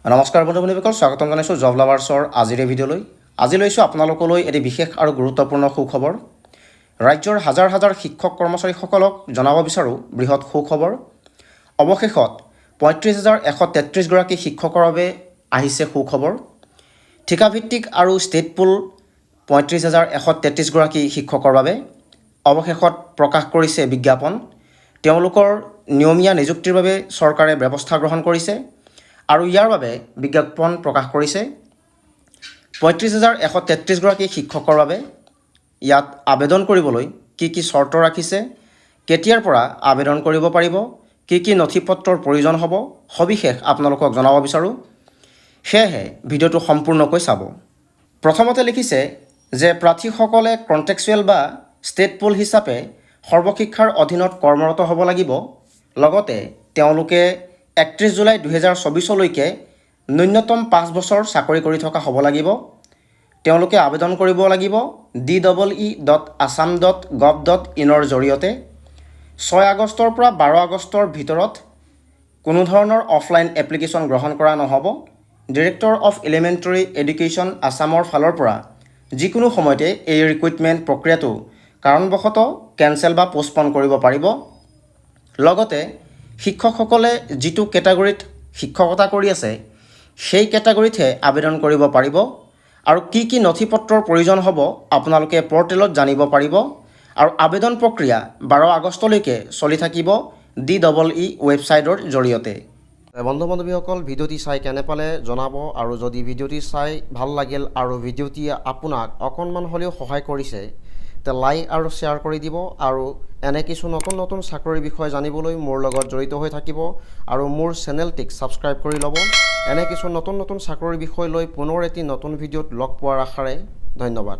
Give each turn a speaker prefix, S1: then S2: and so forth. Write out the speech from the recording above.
S1: নমস্কাৰ বন্ধু বান্ধৱীসকল, স্বাগতম জনাইছোঁ জব লাভাৰ্ছৰ আজিৰ এই ভিডিঅ'লৈ। আজি লৈছোঁ আপোনালোকলৈ এটি বিশেষ আৰু গুৰুত্বপূৰ্ণ সুখবৰ। ৰাজ্যৰ হাজাৰ হাজাৰ শিক্ষক কৰ্মচাৰীসকলক জনাব বিচাৰোঁ বৃহৎ সুখবৰ। অৱশেষত ৩৫,১৩৩গৰাকী শিক্ষকৰ বাবে আহিছে সুখবৰ। ঠিকাভিত্তিক আৰু ষ্টেট পুল ৩৫,১৩৩গৰাকী শিক্ষকৰ বাবে অৱশেষত প্ৰকাশ কৰিছে বিজ্ঞাপন। তেওঁলোকৰ নিয়মীয়া নিযুক্তিৰ বাবে চৰকাৰে ব্যৱস্থা গ্ৰহণ কৰিছে আৰু ইয়াৰ বাবে বিজ্ঞাপন প্ৰকাশ কৰিছে ৩৫,১৩৩গৰাকী শিক্ষকৰ বাবে। ইয়াত আবেদন কৰিবলৈ কি কি চৰ্ত ৰাখিছে, কেতিয়াৰ পৰা আবেদন কৰিব পাৰিব, কি কি নথি পত্ৰৰ প্ৰয়োজন হ'ব, সবিশেষ আপোনালোকক জনাব বিচাৰোঁ। সেয়েহে ভিডিঅ'টো সম্পূৰ্ণকৈ চাব। প্ৰথমতে লিখিছে যে প্ৰাৰ্থীসকলে কণ্ট্ৰেকচুৱেল বা ষ্টেট পুল হিচাপে সৰ্বশিক্ষাৰ অধীনত কৰ্মৰত হ'ব লাগিব। লগতে তেওঁলোকে ৩১ জুলাই ২০২৪লৈকে ন্যূনতম ৫ বছৰ চাকৰি কৰি থকা হ'ব লাগিব। তেওঁলোকে আবেদন কৰিব লাগিব DEE.assam.gov.in জৰিয়তে ৬ আগষ্টৰ পৰা ১২ আগষ্টৰ ভিতৰত। কোনো ধৰণৰ অফলাইন এপ্লিকেশ্যন গ্ৰহণ কৰা নহ'ব। ডিৰেক্টৰ অফ এলিমেণ্টেৰী এডুকেশ্যন আছামৰ ফালৰ পৰা যিকোনো সময়তে এই ৰিক্ৰুইটমেণ্ট প্ৰক্ৰিয়াটো কাৰণবশতঃ কেঞ্চেল বা পষ্টপন কৰিব পাৰিব। লগতে শিক্ষকসকলে যিটো কেটাগৰীত শিক্ষকতা কৰি আছে সেই কেটাগৰীতহে আবেদন কৰিব পাৰিব আৰু কি কি নথি পত্ৰৰ প্ৰয়োজন হ'ব আপোনালোকে পৰ্টেলত জানিব পাৰিব। আৰু আবেদন প্ৰক্ৰিয়া ১২ আগষ্টলৈকে চলি থাকিব DEE ৱেবছাইটৰ জৰিয়তে। বন্ধু বান্ধৱীসকল, ভিডিঅ'টি চাই কেনে পালে জনাব, আৰু যদি ভিডিঅ'টি চাই ভাল লাগিল আৰু ভিডিঅ'টি আপোনাক অকণমান হ'লেও সহায় কৰিছে তে লাইক আৰু শ্বেয়াৰ কৰি দিব। আৰু এনে কিছু নতুন নতুন চাকৰিৰ বিষয়ে জানিবলৈ মোৰ লগত জড়িত হৈ থাকিব আৰু মোৰ চেনেলটিক ছাবস্ক্ৰাইব কৰি ল'ব। এনে কিছু নতুন নতুন চাকৰিৰ বিষয় লৈ পুনৰ এটি নতুন ভিডিঅ'ত লগ পোৱাৰ আশাৰে ধন্যবাদ।